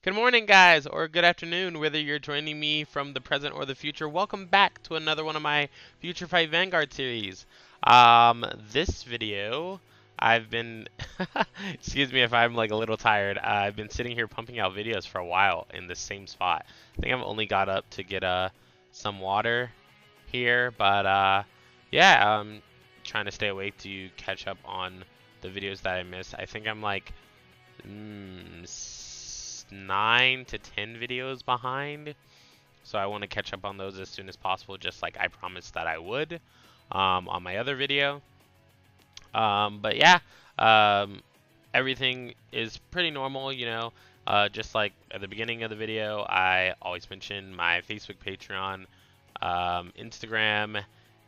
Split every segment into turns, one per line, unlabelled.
Good morning, guys, or good afternoon, whether you're joining me from the present or the future. Welcome back to another one of my FutureFight Vanguard series. This video, I've been, excuse me if I'm like a little tired. I've been sitting here pumping out videos for a while in the same spot. I think I've only got up to get some water here, but yeah, I'm trying to stay awake to catch up on the videos that I missed. I think I'm like 9 to 10 videos behind, so I want to catch up on those as soon as possible, just like I promised that I would on my other video. But yeah, everything is pretty normal, you know. Just like at the beginning of the video, I always mention my Facebook, Patreon, Instagram,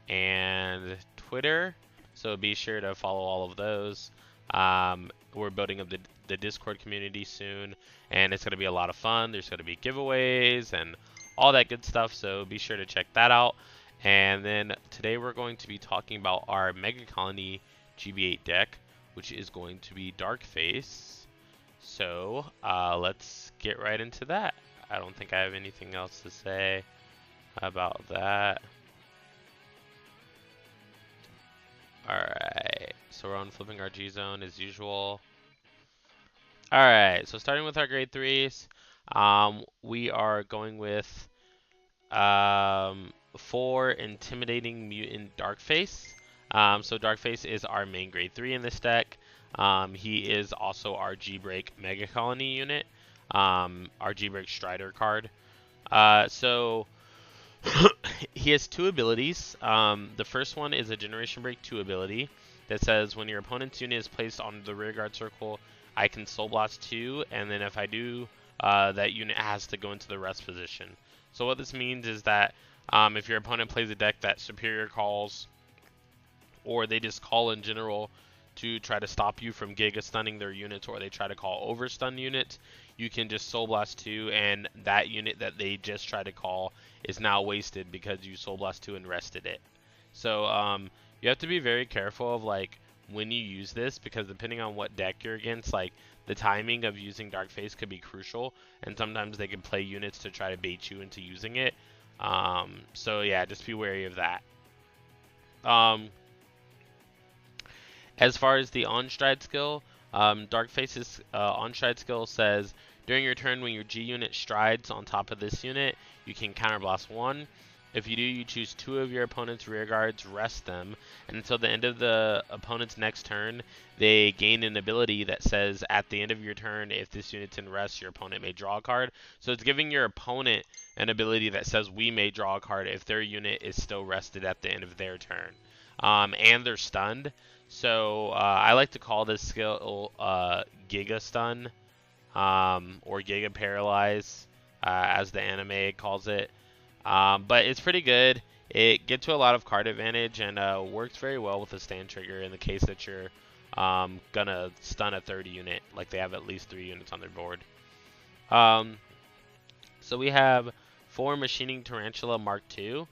and Twitter. So be sure to follow all of those. We're building up the Discord community soon, and it's going to be a lot of fun. There's going to be giveaways and all that good stuff, so be sure to check that out. And then today we're going to be talking about our Mega Colony GB8 deck, which is going to be Darkface. So let's get right into that. I don't think I have anything else to say about that. Alright, so we're on flipping our G zone as usual. Alright, so starting with our grade 3s, we are going with 4 Intimidating Mutant Darkface. So Darkface is our main grade 3 in this deck. He is also our G-Break Mega Colony unit, our G-Break Strider card. So he has 2 abilities. The first one is a Generation Break 2 ability that says when your opponent's unit is placed on the rearguard circle, I can Soul Blast 2, and then if I do, that unit has to go into the rest position. So what this means is that if your opponent plays a deck that Superior calls, or they just call in general to try to stop you from Giga Stunning their units, or they try to call over stun units, you can just Soul Blast 2, and that unit that they just tried to call is now wasted because you Soul Blast 2 and rested it. So you have to be very careful of like when you use this, because depending on what deck you're against, like the timing of using Darkface could be crucial, and sometimes they can play units to try to bait you into using it. So yeah, just be wary of that. As far as the on-stride skill, Darkface's on-stride skill says, during your turn when your G unit strides on top of this unit, you can counterblast 1. If you do, you choose 2 of your opponent's rear guards, rest them, and until the end of the opponent's next turn, they gain an ability that says, at the end of your turn, if this unit's in rest, your opponent may draw a card. So it's giving your opponent an ability that says we may draw a card if their unit is still rested at the end of their turn. And they're stunned. So I like to call this skill Giga Stun, or Giga Paralyze, as the anime calls it. But it's pretty good. It gets to a lot of card advantage and works very well with the stand trigger in the case that you're gonna stun a third unit, like they have at least 3 units on their board. So we have 4 Machining Tarantula Mark II.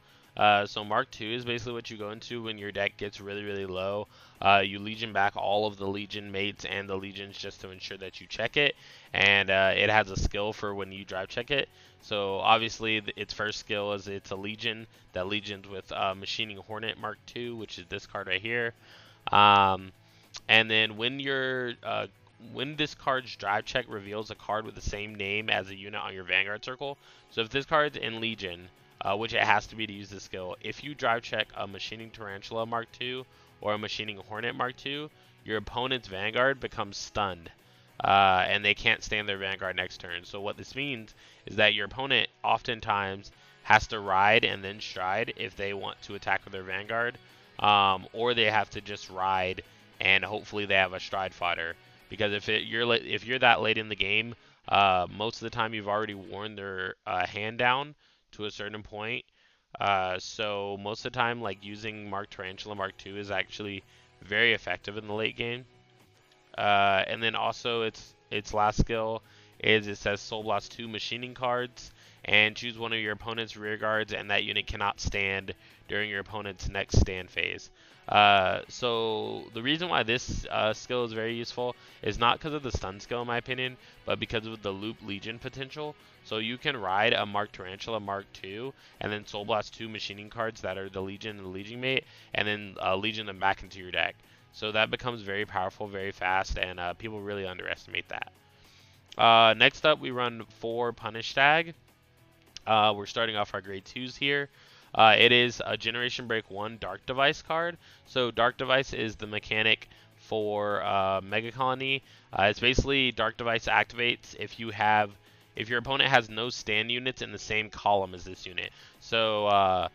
So Mark II is basically what you go into when your deck gets really, really low. You Legion back all of the Legion mates and the Legions just to ensure that you check it. And it has a skill for when you drive check it. So obviously its first skill is it's a Legion. That Legion's with Machining Hornet Mark II, which is this card right here. And then when this card's drive check reveals a card with the same name as a unit on your Vanguard circle. So if this card's in Legion, which it has to be to use this skill, if you drive check a Machining Tarantula Mark II or a Machining Hornet Mark II, your opponent's Vanguard becomes stunned, and they can't stand their Vanguard next turn. So what this means is that your opponent oftentimes has to ride and then stride if they want to attack with their Vanguard, or they have to just ride and hopefully they have a stride fodder. Because if you're that late in the game, most of the time you've already worn their hand down to a certain point. So most of the time, like using Tarantula Mark II is actually very effective in the late game. And then also its last skill is it says Soul Blast 2 machining cards, and choose one of your opponent's rear guards, and that unit cannot stand during your opponent's next stand phase. So the reason why this skill is very useful is not because of the stun skill in my opinion, but because of the loop Legion potential. So you can ride a Mark Tarantula Mark II and then Soul Blast 2 machining cards that are the Legion and the Legion mate, and then Legion them back into your deck. So that becomes very powerful, very fast, and people really underestimate that. Next up, we run 4 Punish Tag. We're starting off our grade 2s here. It is a Generation Break 1 Dark Device card. So Dark Device is the mechanic for Mega Colony. It's basically Dark Device activates if your opponent has no stand units in the same column as this unit. So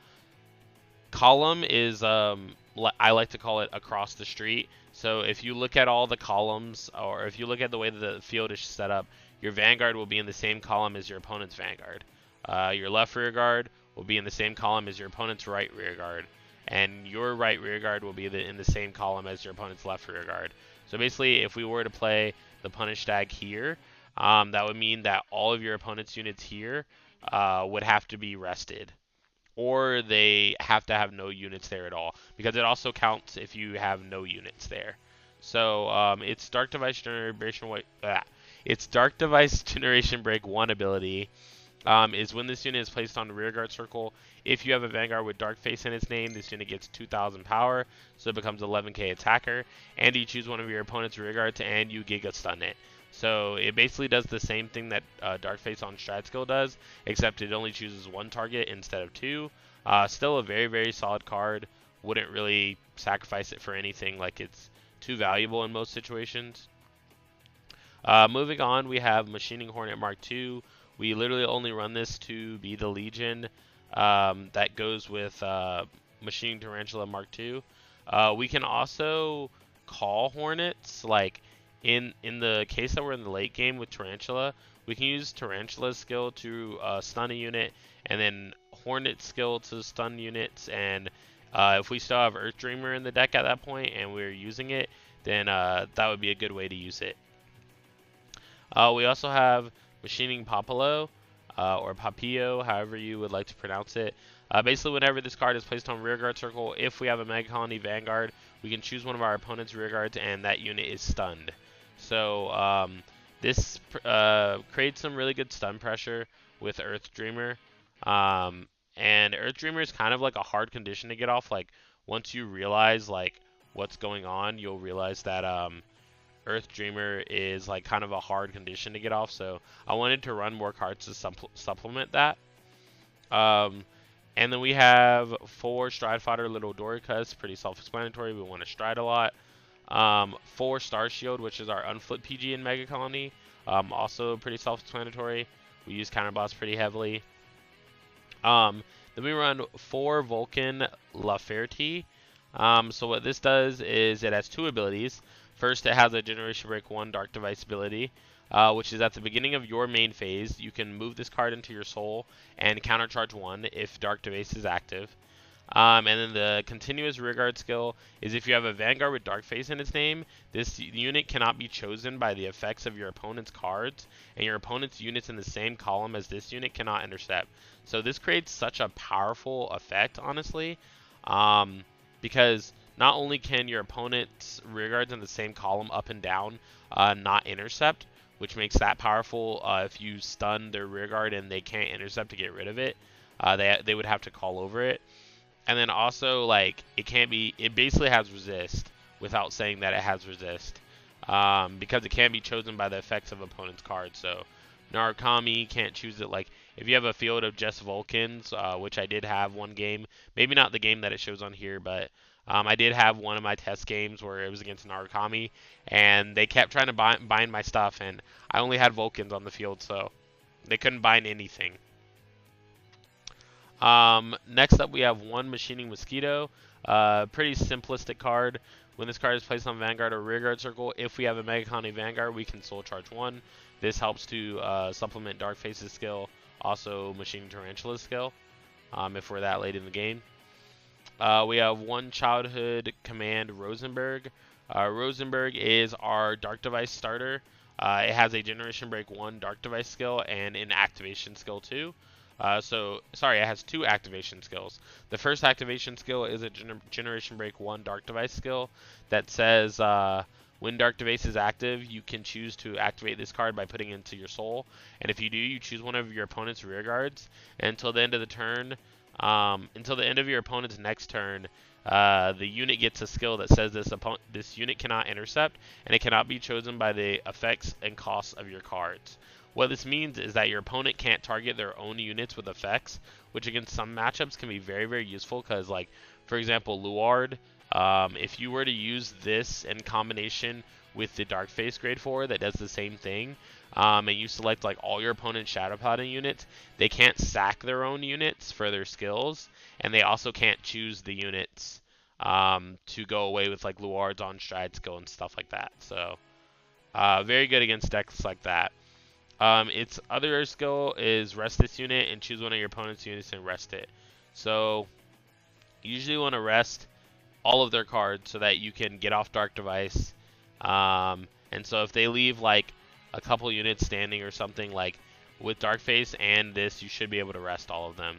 column is I like to call it across the street. So if you look at all the columns, or if you look at the way that the field is set up, your Vanguard will be in the same column as your opponent's Vanguard. Your left rear guard will be in the same column as your opponent's right rear guard, and your right rear guard will be in the same column as your opponent's left rear guard. So basically, if we were to play the Punish Tag here, that would mean that all of your opponent's units here would have to be rested, or they have to have no units there at all, because it also counts if you have no units there. So it's Dark Device Generation Break 1 ability. Is when this unit is placed on the rearguard circle. If you have a Vanguard with Darkface in its name, this unit gets 2,000 power, so it becomes 11k attacker, and you choose one of your opponent's rearguards and you Giga Stun it. So it basically does the same thing that Darkface on Strat Skill does, except it only chooses 1 target instead of 2. Still a very, very solid card. Wouldn't really sacrifice it for anything, like it's too valuable in most situations. Moving on, we have Machining Hornet Mark II. We literally only run this to be the Legion that goes with Machining Tarantula Mark II. We can also call Hornets, like in the case that we're in the late game with Tarantula, we can use Tarantula's skill to stun a unit, and then Hornet's skill to stun units, and if we still have Earth Dreamer in the deck at that point and we're using it, then that would be a good way to use it. We also have Machining Papillo, or Papillo, however you would like to pronounce it. Basically, whenever this card is placed on rearguard circle, if we have a Mega Colony Vanguard, we can choose one of our opponent's rearguards, and that unit is stunned. So this creates some really good stun pressure with Earth Dreamer. And Earth Dreamer is kind of like a hard condition to get off. Like, once you realize like what's going on, you'll realize that Earth Dreamer is like kind of a hard condition to get off, so I wanted to run more cards to supplement that. And then we have 4 Stride Fighter Little Doricas, pretty self-explanatory. We want to stride a lot. 4 Star Shield, which is our unflip PG in Mega Colony, also pretty self-explanatory. We use Counterblast pretty heavily. Then we run 4 Vulcan Laferty. So what this does is it has 2 abilities. First, it has a Generation Break 1 Dark Device ability, which is at the beginning of your main phase. You can move this card into your soul and countercharge 1 if Dark Device is active. And then the continuous rearguard skill is if you have a Vanguard with Darkface in its name, this unit cannot be chosen by the effects of your opponent's cards, and your opponent's units in the same column as this unit cannot intercept. So this creates such a powerful effect, honestly, because not only can your opponent's rearguards in the same column up and down not intercept, which makes that powerful. If you stun their rearguard and they can't intercept to get rid of it, they would have to call over it. And then also, like, it basically has resist without saying that it has resist, because it can be chosen by the effects of opponent's cards. So Narukami can't choose it. Like, if you have a field of just Vulcans, which I did have one game, maybe not the game that it shows on here, but I did have one of my test games where it was against Narukami, and they kept trying to bind my stuff, and I only had Vulcans on the field, so they couldn't bind anything. Next up, we have 1 Machining Mosquito. Pretty simplistic card. When this card is placed on Vanguard or Rearguard Circle, if we have a Mega Colony Vanguard, we can Soul Charge 1. This helps to supplement Darkface's skill, also Machining Tarantula's skill, if we're that late in the game. We have 1 Childhood Command Rosenberg. Rosenberg is our Dark Device starter. It has a Generation Break 1 Dark Device skill and an Activation skill 2. Sorry, it has 2 activation skills. The first activation skill is a Generation Break 1 Dark Device skill that says when Dark Device is active, you can choose to activate this card by putting it into your soul. And if you do, you choose one of your opponent's rear guards. And until the end of the turn, until the end of your opponent's next turn, the unit gets a skill that says this unit cannot intercept, and it cannot be chosen by the effects and costs of your cards. What this means is that your opponent can't target their own units with effects, which against some matchups can be very, very useful because, like, for example, Luard, if you were to use this in combination with the Darkface grade 4 that does the same thing, and you select like all your opponent's Shadow Paladin units, they can't sack their own units for their skills, and they also can't choose the units to go away with like Luard's on stride skill and stuff like that. So very good against decks like that. Its other skill is rest this unit and choose one of your opponent's units and rest it. So you usually want to rest all of their cards so that you can get off Dark Device. And so if they leave like a couple units standing or something, like with Darkface and this, you should be able to rest all of them.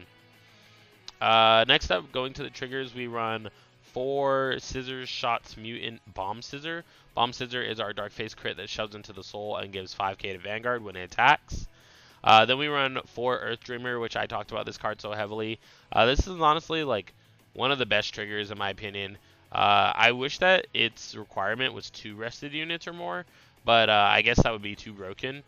Next up, going to the triggers, we run 4 Scissors Shots Mutant Bomb Scissor. Bomb Scissor is our Darkface crit that shoves into the soul and gives 5k to Vanguard when it attacks. Then we run 4 Earth Dreamer, which I talked about this card so heavily. This is honestly like one of the best triggers in my opinion. I wish that its requirement was 2 rested units or more, but I guess that would be too broken.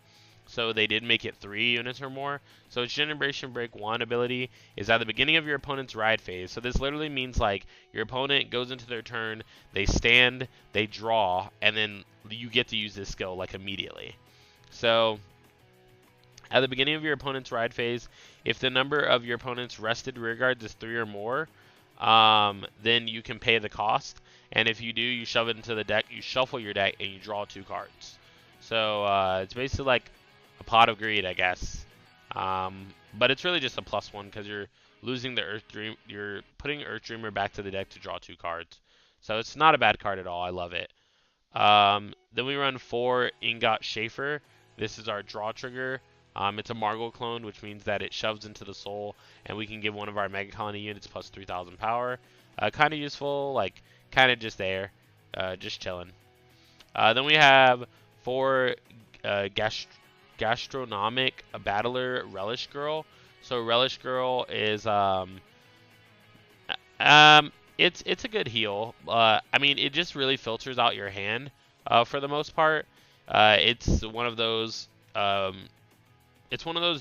So they did make it 3 units or more. So its Generation Break 1 ability is at the beginning of your opponent's ride phase. So this literally means like your opponent goes into their turn, they stand, they draw, and then you get to use this skill like immediately. So at the beginning of your opponent's ride phase, if the number of your opponent's rested rear guards is 3 or more, then you can pay the cost. And if you do, you shove it into the deck, you shuffle your deck, and you draw 2 cards. So it's basically like a pot of greed, I guess. But it's really just a +1 because you're losing the Earth Dream. You're putting Earth Dreamer back to the deck to draw 2 cards. So it's not a bad card at all. I love it. Then we run 4 Ingot Schaefer. This is our draw trigger. It's a Margle clone, which means that it shoves into the soul, and we can give one of our Mega Colony units plus 3,000 power. Kind of useful, like kind of just there, just chilling. Then we have 4 Gastronomic Battler Relish Girl. So Relish Girl is it's a good heal. I mean, it just really filters out your hand for the most part. It's one of those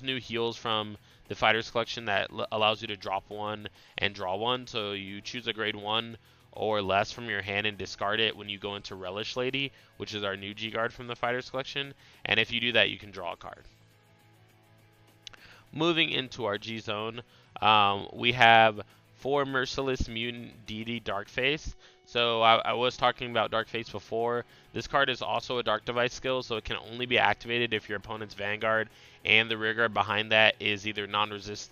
new heals from the Fighters Collection that allows you to drop 1 and draw 1. So you choose a grade 1 or less from your hand and discard it when you go into Relish Lady, which is our new G-Guard from the Fighters Collection. And if you do that, you can draw a card. Moving into our G-Zone, we have 4 Merciless Mutant Deity Darkface. So I was talking about Darkface before. This card is also a Dark Device skill, so it can only be activated if your opponent's Vanguard and the rear guard behind that is either non-existent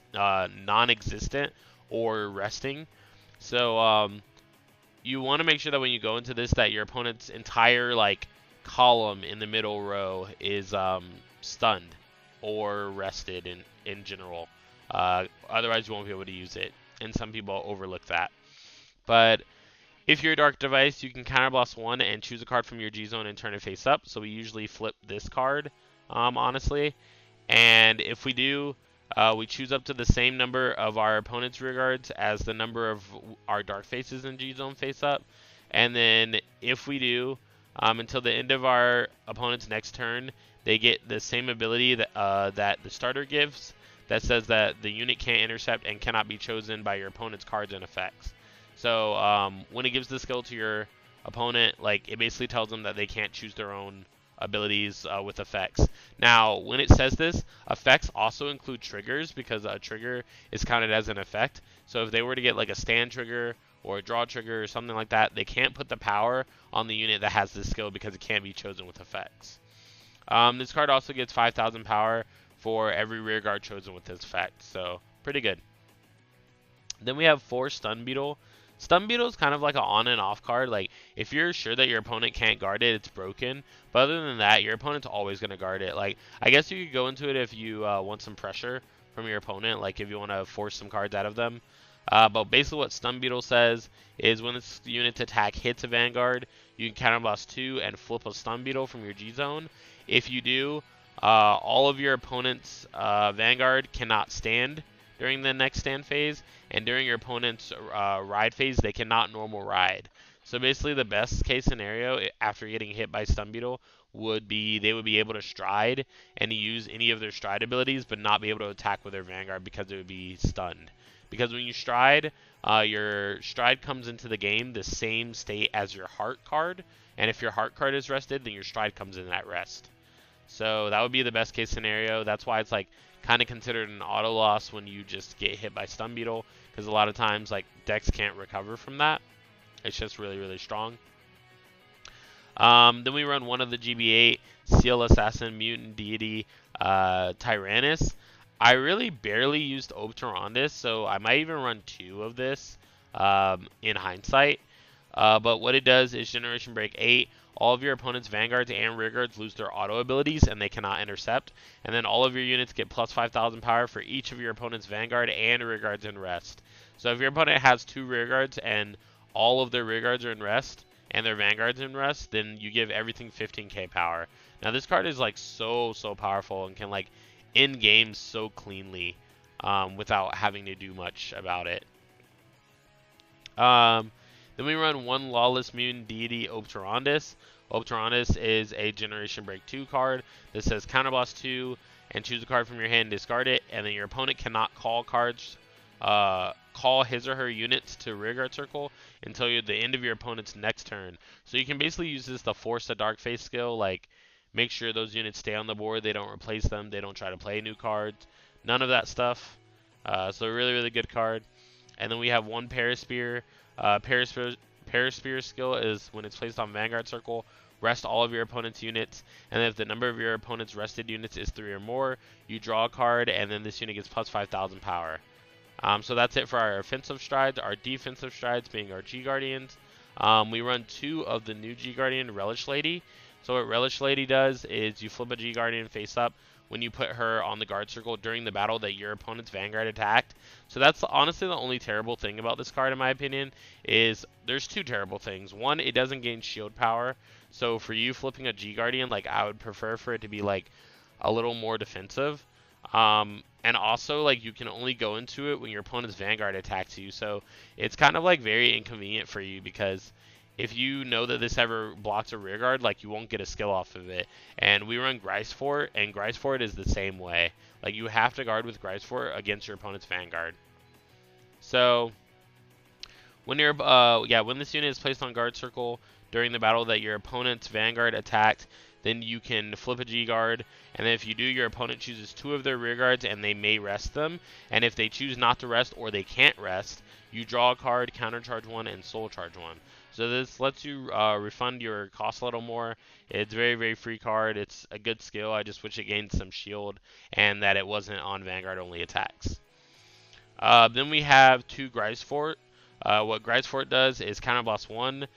or resting. So you want to make sure that when you go into this, that your opponent's entire like column in the middle row is stunned or rested in general. Otherwise, you won't be able to use it, and some people overlook that. But if you're a Dark Device, you can counterblast 1 and choose a card from your G-Zone and turn it face up. So we usually flip this card, honestly. And if we do, we choose up to the same number of our opponent's rear guards as the number of our Dark Faces in G-Zone face up. And then if we do, until the end of our opponent's next turn, they get the same ability that, that the starter gives that says that the unit can't intercept and cannot be chosen by your opponent's cards and effects. So when it gives the skill to your opponent, like it basically tells them that they can't choose their own abilities with effects. Now, when it says this, effects also include triggers because a trigger is counted as an effect. So if they were to get like a stand trigger or a draw trigger or something like that, they can't put the power on the unit that has this skill because it can't be chosen with effects. This card also gets 5,000 power for every rear guard chosen with this effect, so pretty good. Then we have 4 Stun Beetle. Stun Beetle is kind of like an on and off card. Like, if you're sure that your opponent can't guard it, it's broken. But other than that, your opponent's always going to guard it. Like, I guess you could go into it if you want some pressure from your opponent, like if you want to force some cards out of them. But basically what Stun Beetle says is when this unit's attack hits a Vanguard, you can counter blast 2 and flip a Stun Beetle from your G zone. If you do, all of your opponent's Vanguard cannot stand during the next stand phase, and during your opponent's ride phase, they cannot normal ride. So basically the best case scenario after getting hit by Stun Beetle would be they would be able to stride and use any of their stride abilities, but not be able to attack with their Vanguard because it would be stunned. Because when you stride, your stride comes into the game the same state as your heart card, and if your heart card is rested, then your stride comes in at rest. So that would be the best case scenario. That's why it's like kind of considered an auto loss when you just get hit by Stun Beetle, because a lot of times like decks can't recover from that. It's just really, really strong. Then we run one of the GB8, Seal Assassin, Mutant Deity, Tyrannus. I really barely used Obturandus, so I might even run 2 of this in hindsight. But what it does is Generation Break 8. All of your opponent's Vanguards and Rearguards lose their auto abilities and they cannot intercept. And then all of your units get plus 5,000 power for each of your opponent's Vanguard and Rearguards in rest. So if your opponent has 2 Rearguards and all of their Rearguards are in rest and their Vanguards in rest, then you give everything 15k power. Now this card is like so powerful and can like end games so cleanly without having to do much about it. Then we run one Lawless Mutant Deity, Obturandus. Obturandus is a Generation Break 2 card that says Counterblast 2 and choose a card from your hand, discard it, and then your opponent cannot call cards, call his or her units to Rearguard Circle until the end of your opponent's next turn. So you can basically use this to force a Darkface skill, like make sure those units stay on the board, they don't replace them, they don't try to play new cards, none of that stuff. So a really good card. And then we have one Paraspear. Paraspear skill is when it's placed on Vanguard Circle, rest all of your opponent's units, and if the number of your opponent's rested units is 3 or more, you draw a card, and then this unit gets plus 5,000 power. So that's it for our offensive strides. Our defensive strides being our G-Guardians. We run 2 of the new G-Guardian, Relish Lady. So what Relish Lady does is you flip a G-Guardian face up when you put her on the guard circle during the battle that your opponent's Vanguard attacked. So that's honestly the only terrible thing about this card in my opinion, is there's 2 terrible things. One, it doesn't gain shield power. So for you flipping a G-Guardian, like I would prefer for it to be like a little more defensive. And also like you can only go into it when your opponent's Vanguard attacks you. So it's kind of like very inconvenient for you, because if you know that this ever blocks a rearguard, like you won't get a skill off of it. And we run Grisefort, and Grisefort is the same way. Like you have to guard with Grisefort against your opponent's Vanguard. So when you're when this unit is placed on guard circle during the battle that your opponent's Vanguard attacked, then you can flip a G-Guard, and then if you do, your opponent chooses 2 of their rearguards and they may rest them. And if they choose not to rest or they can't rest, you draw a card, countercharge 1, and soul charge 1. So this lets you refund your cost a little more. It's very free card. It's a good skill. I just wish it gained some shield and that it wasn't on Vanguard only attacks. Then we have 2 Grisefort. What Grisefort does is counterblast 1.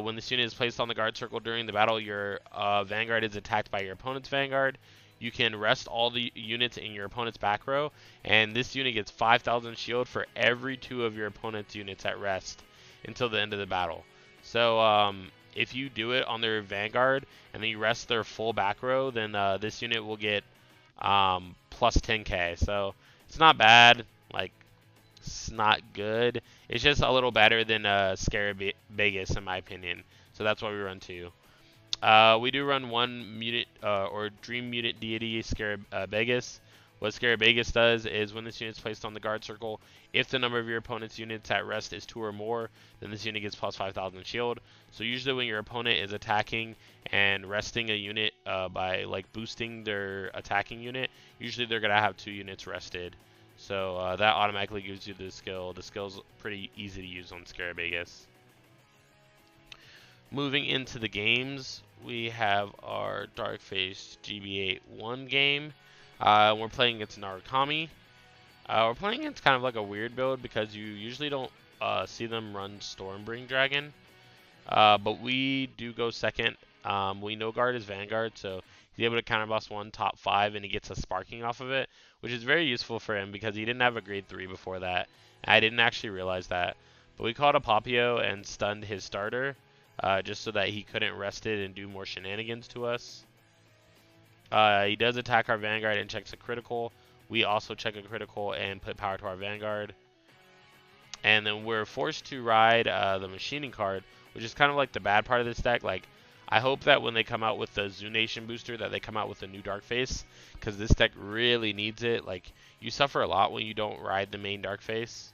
When this unit is placed on the guard circle during the battle, your Vanguard is attacked by your opponent's Vanguard. You can rest all the units in your opponent's back row, and this unit gets 5,000 shield for every 2 of your opponent's units at rest until the end of the battle. So if you do it on their Vanguard and then you rest their full back row, then this unit will get plus 10k. So it's not bad. Like, it's not good. It's just a little better than Scarabegus in my opinion. So that's why we run 2. We do run 1 mutant or Dream Mutant Deity, Scarabegus. What Scarabegus does is when this unit is placed on the guard circle, if the number of your opponent's units at rest is 2 or more, then this unit gets plus 5,000 shield. So usually when your opponent is attacking and resting a unit by like boosting their attacking unit, usually they're going to have 2 units rested. So that automatically gives you the skill. The skill's pretty easy to use on Scarabegus. Moving into the games, we have our Darkface GB8 1 game. We're playing against Narukami. We're playing against kind of like a weird build because you usually don't see them run Stormbring Dragon. But we do go second. We no guard his Vanguard, so he's able to counterboss one top 5, and he gets a sparking off of it, which is very useful for him because he didn't have a grade 3 before that. And I didn't actually realize that. But we caught a Papio and stunned his starter, just so that he couldn't rest it and do more shenanigans to us. He does attack our Vanguard and checks a critical. We also check a critical and put power to our Vanguard. And then we're forced to ride the machining card, which is kind of like the bad part of this deck. Like, I hope that when they come out with the Zoo Nation booster that they come out with a new Darkface, because this deck really needs it. Like, you suffer a lot when you don't ride the main Darkface.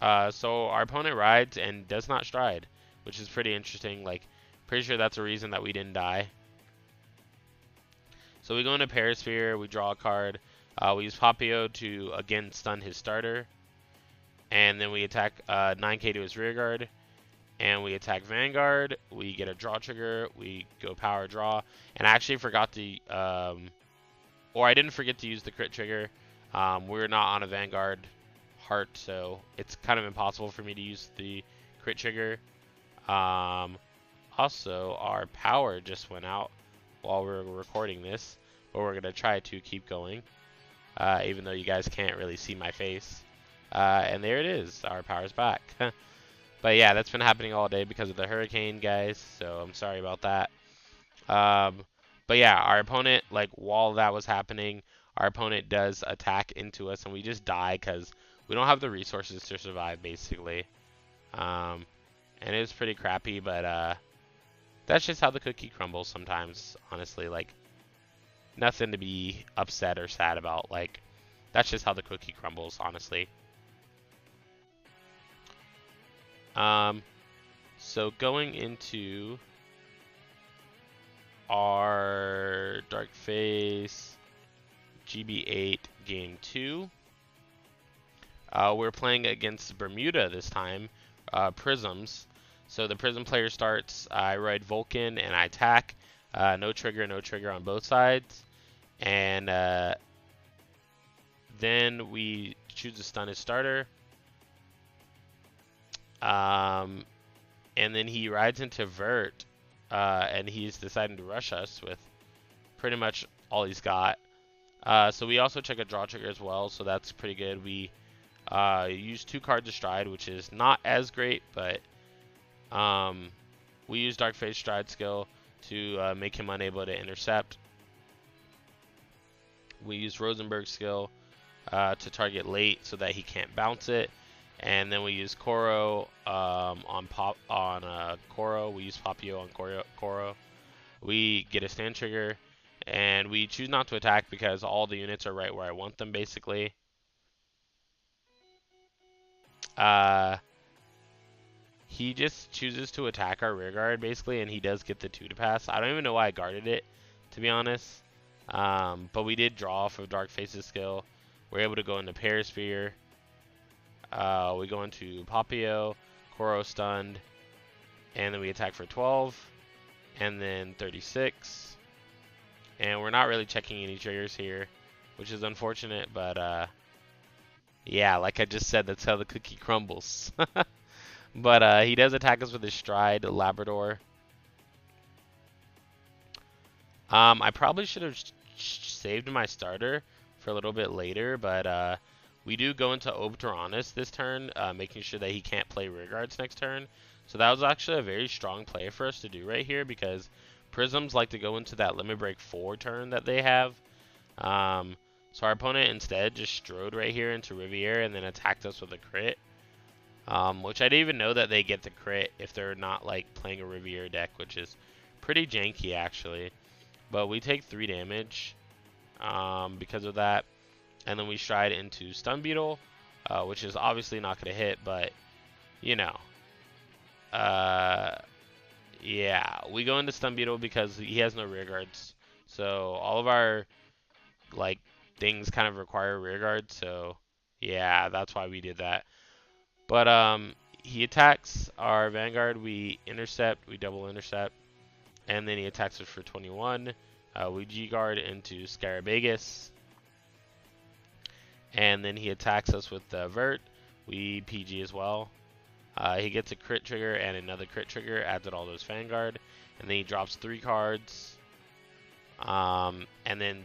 So our opponent rides and does not stride, which is pretty interesting. Like, pretty sure that's a reason that we didn't die. So we go into Perisphere, we draw a card. We use Papio to, again, stun his starter. And then we attack 9k to his rearguard. And we attack Vanguard. We get a draw trigger. We go power draw. And I actually forgot to, or I didn't forget to use the crit trigger. We're not on a Vanguard heart, so it's kind of impossible for me to use the crit trigger. Also, our power just went out while we're recording this, but we're going to try to keep going, even though you guys can't really see my face. And there it is. Our power's back. But yeah, that's been happening all day because of the hurricane, guys, so I'm sorry about that. But yeah, our opponent, like, while that was happening, our opponent does attack into us, and we just die because we don't have the resources to survive, basically. And it was pretty crappy, but that's just how the cookie crumbles sometimes, honestly. Like, nothing to be upset or sad about. Like, that's just how the cookie crumbles, honestly. So going into our Darkface GB8 game 2, we're playing against Bermuda this time, Prisms. So the Prism player starts, I ride Vulcan and I attack, no trigger on both sides, and then we choose to stun his starter. And then he rides into Vert, and he's deciding to rush us with pretty much all he's got. So we also check a draw trigger as well, so that's pretty good. We use 2 cards of Stride, which is not as great, but we use Darkface Stride skill to make him unable to intercept. We use Rosenberg skill to target late so that he can't bounce it. And then we use Koro on Koro. We use Papio on Koro. We get a stand trigger, and we choose not to attack because all the units are right where I want them, basically. He just chooses to attack our rear guard, basically, and he does get the 2 to pass. I don't even know why I guarded it, to be honest. But we did draw off of Darkface's skill. We're able to go into Perisphere. We go into Papio, Koro stunned, and then we attack for 12, and then 36. And we're not really checking any triggers here, which is unfortunate, but yeah, like I just said, that's how the cookie crumbles. But he does attack us with his Stride, Labrador. I probably should have saved my starter for a little bit later, but we do go into Obturanis this turn, making sure that he can't play rearguards next turn. So that was actually a very strong play for us to do right here, because Prisms like to go into that Limit Break 4 turn that they have. So our opponent instead just strode right here into Riviera and then attacked us with a crit. Which I didn't even know that they get the crit if they're not like playing a Riviera deck, which is pretty janky actually. But we take 3 damage because of that. And then we stride into Stun Beetle, which is obviously not going to hit, but, you know. Yeah, we go into Stun Beetle because he has no rear guards. So all of our, like, things kind of require rear guards. So, yeah, that's why we did that. But he attacks our Vanguard. We intercept. We double intercept. And then he attacks us for 21. We G-Guard into Scarabagus. And then he attacks us with the Vert. we PG as well. He gets a crit trigger and another crit trigger, adds it all to his Vanguard, and then he drops 3 cards, and then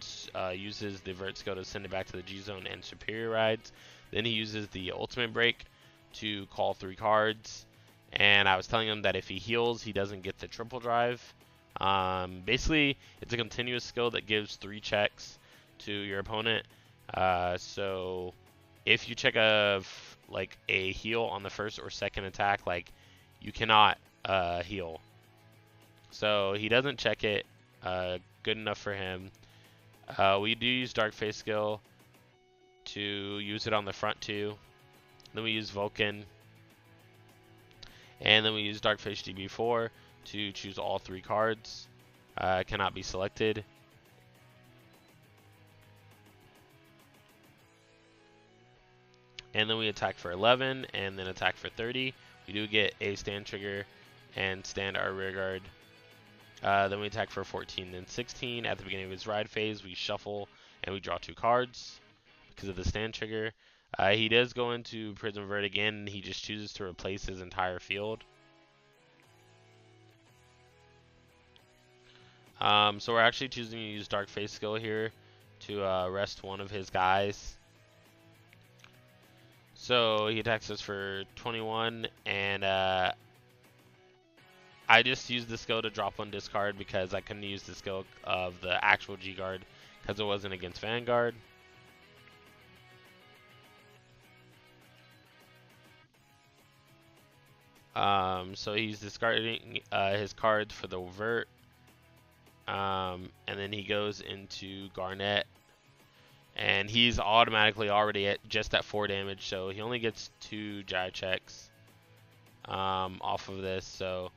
uses the vert skill to send it back to the G zone and superior rides. Then he uses the ultimate break to call 3 cards, and I was telling him that if he heals, he doesn't get the triple drive. Basically, it's a continuous skill that gives 3 checks to your opponent. So if you check a heal on the first or second attack, like, you cannot heal. So he doesn't check it. Good enough for him. We do use Darkface skill to use it on the front too. Then we use Vulcan. And then we use Darkface GB4 to choose all 3 cards. Cannot be selected. And then we attack for 11 and then attack for 30. We do get a stand trigger and stand our rear guard. Then we attack for 14 and 16. At the beginning of his ride phase, we shuffle and we draw 2 cards because of the stand trigger. He does go into Prism Vert again, and he just chooses to replace his entire field. So we're actually choosing to use Darkface skill here to rest one of his guys. So he attacks us for 21, and I just used the skill to drop 1 discard because I couldn't use the skill of the actual G-Guard because it wasn't against Vanguard. So he's discarding his cards for the Vert, and then he goes into Garnet, and he's automatically already at 4 damage, so he only gets 2 jive checks off of this. So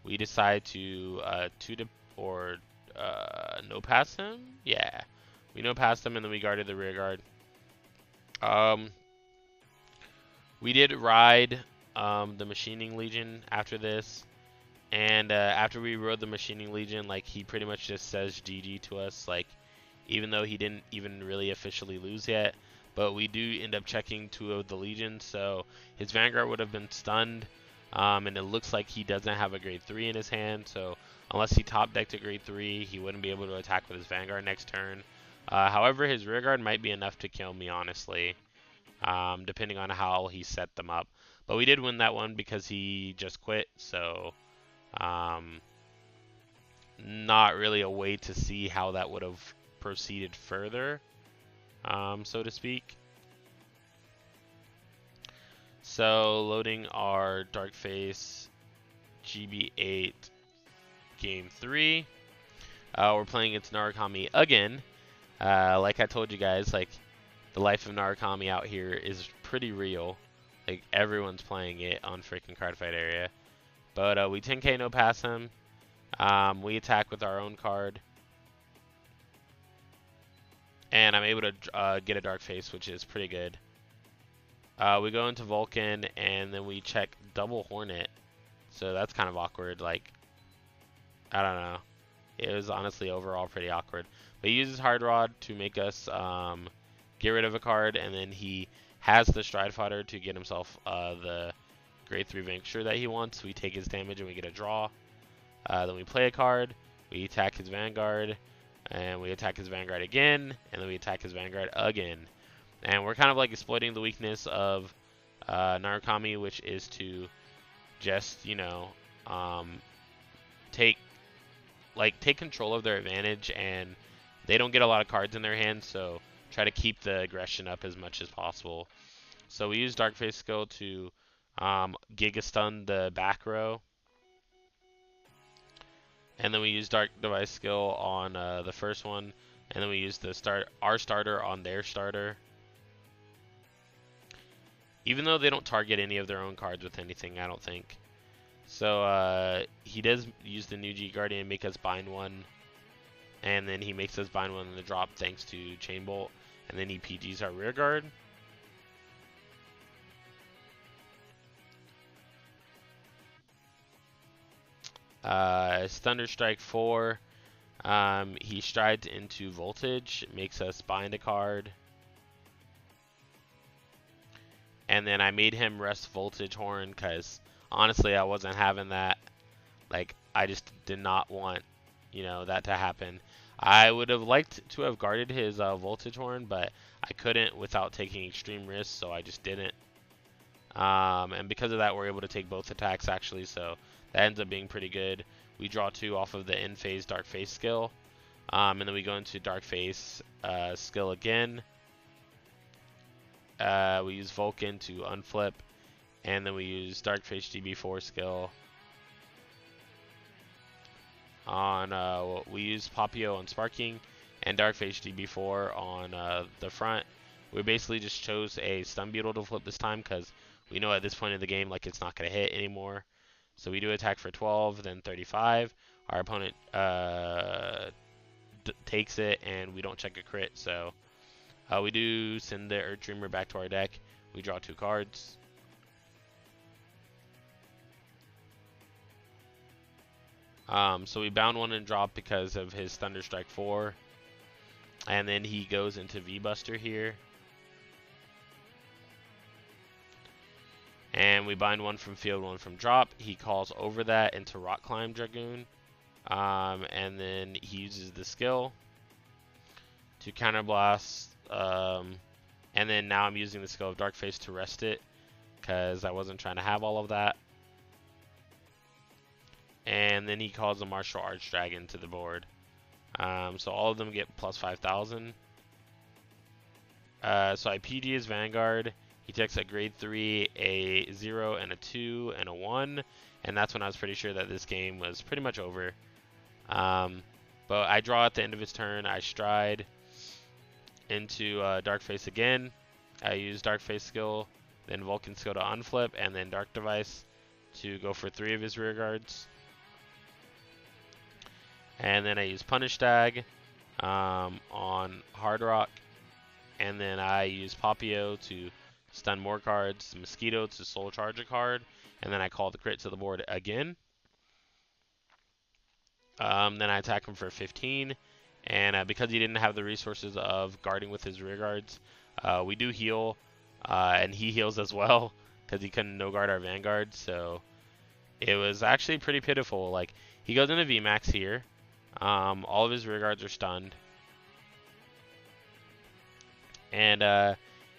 we decide to no pass him. Yeah, we no passed him, and then we guarded the rear guard. We did ride the Machining Legion after this, and after we rode the Machining Legion, like, he pretty much just says GG to us, like, even though he didn't even really officially lose yet. But we do end up checking 2 of the Legions, so his Vanguard would have been stunned, and it looks like he doesn't have a grade 3 in his hand, so unless he top decked a grade 3, he wouldn't be able to attack with his Vanguard next turn. However, his rear guard might be enough to kill me, honestly, depending on how he set them up. But we did win that one because he just quit, so not really a way to see how that would have proceeded further, so to speak. So loading our Darkface GB8 game 3. We're playing against Narukami again. Like I told you guys, like, the life of Narukami out here is pretty real. Like, everyone's playing it on freaking Cardfight area. But we 10k no pass him. We attack with our own card. And I'm able to get a Darkface, which is pretty good. We go into Vulcan, and then we check double Hornet. So that's kind of awkward. Like, I don't know. It was honestly overall pretty awkward. But he uses Hard Rod to make us get rid of a card, and then he has the Stride Fighter to get himself the grade 3 Vanquisher that he wants. We take his damage and we get a draw. Then we play a card, we attack his Vanguard, and we attack his Vanguard again, and then we attack his Vanguard again. And we're kind of like exploiting the weakness of Narukami, which is to just, you know, take control of their advantage, and they don't get a lot of cards in their hands, so try to keep the aggression up as much as possible. So we use Darkface skill to Giga Stun the back row. And then we use Dark Device skill on the first one. And then we use our starter on their starter. Even though they don't target any of their own cards with anything, I don't think. So he does use the new G Guardian and make us bind 1. And then he makes us bind 1 in the drop thanks to Chain Bolt. And then he PGs our rear guard. Thunder Strike 4. He strides into Voltage, makes us bind a card. And then I made him rest Voltage Horn because honestly I wasn't having that. Like, I just did not want, you know, that to happen. I would have liked to have guarded his Voltage Horn, but I couldn't without taking extreme risks, so I just didn't. And because of that, we're able to take both attacks actually, so that ends up being pretty good. We draw 2 off of the in-phase Darkface skill, and then we go into Darkface skill again. We use Vulcan to unflip, and then we use Darkface GB4 skill on we use Papio on sparking and Darkface GB4 on the front. We basically just chose a stun beetle to flip this time because we know at this point in the game like it's not going to hit anymore. So we do attack for 12, then 35. Our opponent takes it, and we don't check a crit. So we do send the Earth Dreamer back to our deck. We draw 2 cards. So we bound 1 and drop because of his Thunderstrike 4. And then he goes into V-Buster here. And we bind 1 from field, 1 from drop. He calls over that into Rock Climb Dragoon. And then he uses the skill to counterblast. And then now I'm using the skill of Darkface to rest it because I wasn't trying to have all of that. And then he calls a Martial Arts Dragon to the board. So all of them get plus 5,000. So I PG his Vanguard. He takes a grade 3, a 0, and a 2, and a 1. And that's when I was pretty sure that this game was pretty much over. But I draw at the end of his turn. I stride into Darkface again. I use Darkface skill, then Vulcan skill to unflip, and then Dark Device to go for 3 of his rear guards. And then I use Punish Tag on Hard Rock. And then I use Papio to stun more cards, Mosquito to Soul Charge a card, and then I call the crit to the board again. Then I attack him for 15. And because he didn't have the resources of guarding with his rear guards, we do heal. And he heals as well because he couldn't no-guard our Vanguard. So it was actually pretty pitiful. Like, he goes into VMAX here. All of his rear guards are stunned. And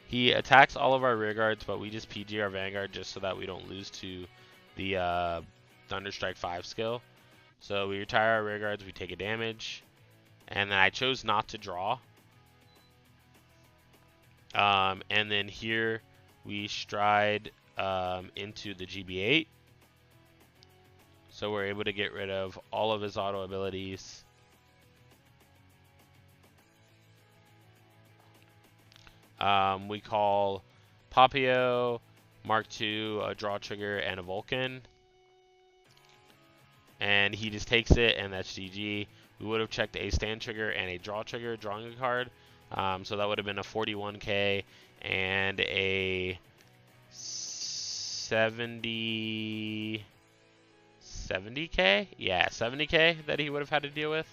he attacks all of our rear guards, but we just PG our Vanguard just so that we don't lose to the Thunderstrike 5 skill. So we retire our rear guards, we take a damage. And then I chose not to draw. And then here we stride into the GB8. So we're able to get rid of all of his auto abilities. We call Papio, Mark II, a draw trigger, and a Vulcan. And he just takes it, and that's GG. We would have checked a stand trigger and a draw trigger, drawing a card. So that would have been a 41k and a 70k? Yeah, 70k that he would have had to deal with.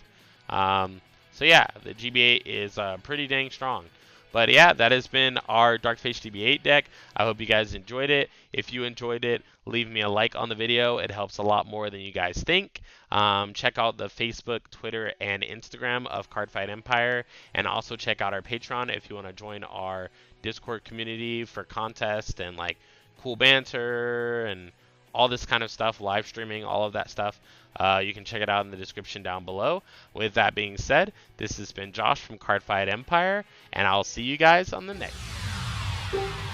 So yeah, the GB8 is pretty dang strong. But yeah, that has been our Darkface GB8 deck. I hope you guys enjoyed it. If you enjoyed it, leave me a like on the video. It helps a lot more than you guys think. Check out the Facebook, Twitter, and Instagram of Cardfight Empire. And also check out our Patreon if you want to join our Discord community for contests and like cool banter and all this kind of stuff, live streaming, all of that stuff. You can check it out in the description down below. With that being said, this has been Josh from Cardfight Empire, and I'll see you guys on the next one.